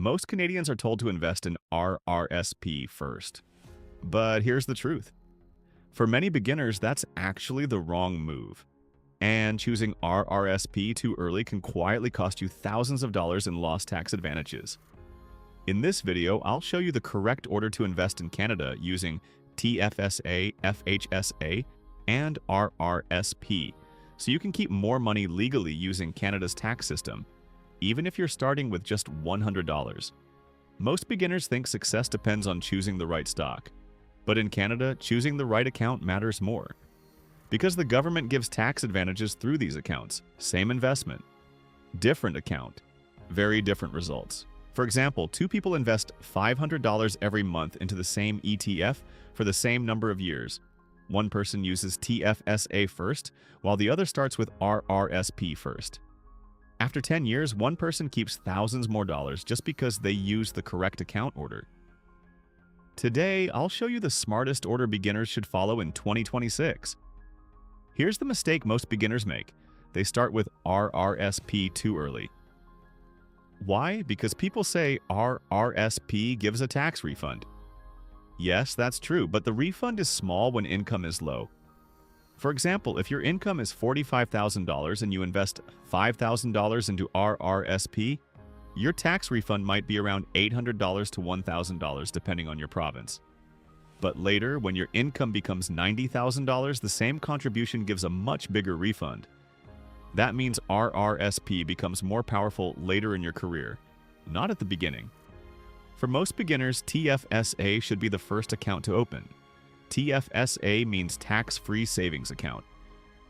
Most Canadians are told to invest in RRSP first. But here's the truth. For many beginners, that's actually the wrong move. And choosing RRSP too early can quietly cost you thousands of dollars in lost tax advantages. In this video, I'll show you the correct order to invest in Canada using TFSA, FHSA, and RRSP, so you can keep more money legally using Canada's tax system, even if you're starting with just $100. Most beginners think success depends on choosing the right stock, but in Canada, choosing the right account matters more. Because the government gives tax advantages through these accounts, same investment, different account, very different results. For example, two people invest $500 every month into the same ETF for the same number of years. One person uses TFSA first, while the other starts with RRSP first. After 10 years, one person keeps thousands more dollars just because they use the correct account order. Today, I'll show you the smartest order beginners should follow in 2026. Here's the mistake most beginners make. They start with RRSP too early. Why? Because people say RRSP gives a tax refund. Yes, that's true, but the refund is small when income is low. For example, if your income is $45,000 and you invest $5,000 into RRSP, your tax refund might be around $800 to $1,000 depending on your province. But later, when your income becomes $90,000, the same contribution gives a much bigger refund. That means RRSP becomes more powerful later in your career, not at the beginning. For most beginners, TFSA should be the first account to open. TFSA means tax-free savings account.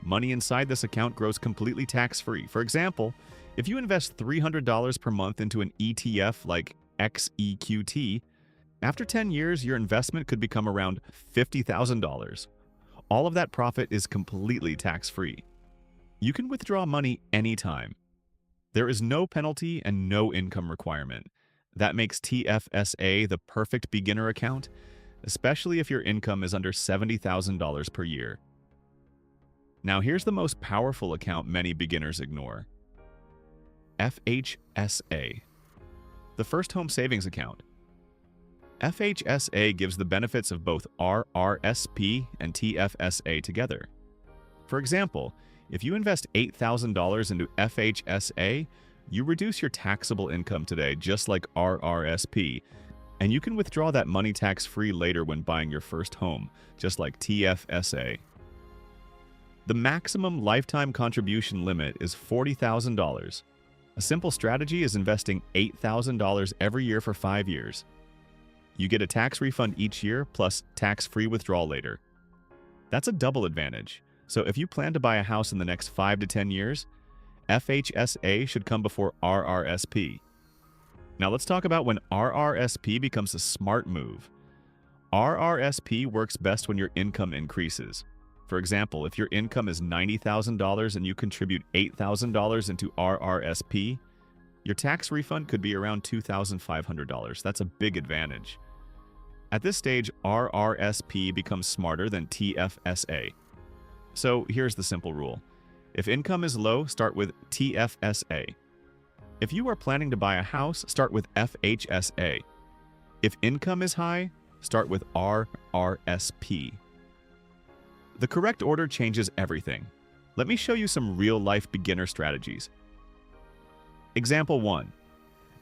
Money inside this account grows completely tax-free. For example, if you invest $300 per month into an ETF like XEQT, after 10 years, your investment could become around $50,000. All of that profit is completely tax-free. You can withdraw money anytime. There is no penalty and no income requirement. That makes TFSA the perfect beginner account, especially if your income is under $70,000 per year. Now here's the most powerful account many beginners ignore. FHSA, the First Home Savings Account. FHSA gives the benefits of both RRSP and TFSA together. For example, if you invest $8,000 into FHSA, you reduce your taxable income today just like RRSP, and you can withdraw that money tax-free later when buying your first home, just like TFSA. The maximum lifetime contribution limit is $40,000. A simple strategy is investing $8,000 every year for 5 years. You get a tax refund each year plus tax-free withdrawal later. That's a double advantage. So if you plan to buy a house in the next 5 to 10 years, FHSA should come before RRSP. Now let's talk about when RRSP becomes a smart move. RRSP works best when your income increases. For example, if your income is $90,000 and you contribute $8,000 into RRSP, your tax refund could be around $2,500. That's a big advantage. At this stage, RRSP becomes smarter than TFSA. So here's the simple rule. If income is low, start with TFSA. If you are planning to buy a house, start with FHSA. If income is high, start with RRSP. The correct order changes everything. Let me show you some real-life beginner strategies. Example 1.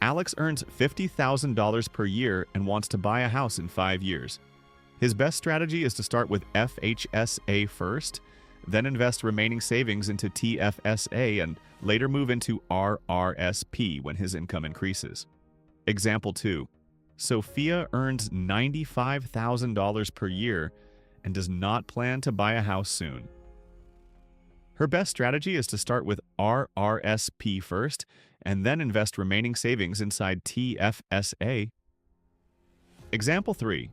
Alex earns $50,000 per year and wants to buy a house in 5 years. His best strategy is to start with FHSA first, then invest remaining savings into TFSA and later move into RRSP when his income increases. Example 2. Sophia earns $95,000 per year and does not plan to buy a house soon. Her best strategy is to start with RRSP first and then invest remaining savings inside TFSA. Example 3.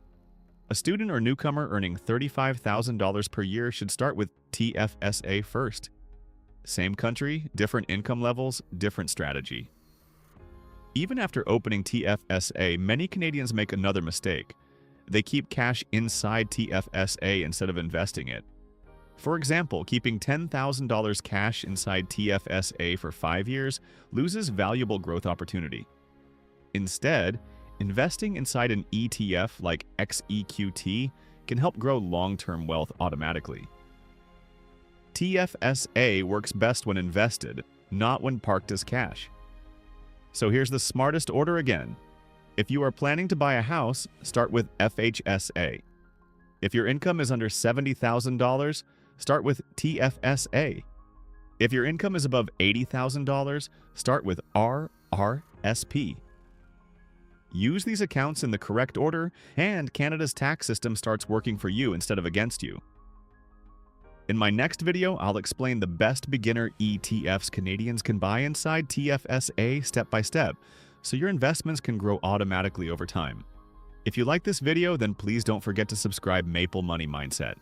A student or newcomer earning $35,000 per year should start with TFSA first. Same country, different income levels, different strategy. Even after opening TFSA, many Canadians make another mistake. They keep cash inside TFSA instead of investing it. For example, keeping $10,000 cash inside TFSA for 5 years loses valuable growth opportunity. Instead, investing inside an ETF like XEQT can help grow long-term wealth automatically. TFSA works best when invested, not when parked as cash. So here's the smartest order again. If you are planning to buy a house, start with FHSA. If your income is under $70,000, start with TFSA. If your income is above $80,000, start with RRSP. Use these accounts in the correct order, and Canada's tax system starts working for you instead of against you. In my next video, I'll explain the best beginner ETFs Canadians can buy inside TFSA step by step, so your investments can grow automatically over time. If you like this video, then please don't forget to subscribe Maple Money Mindset.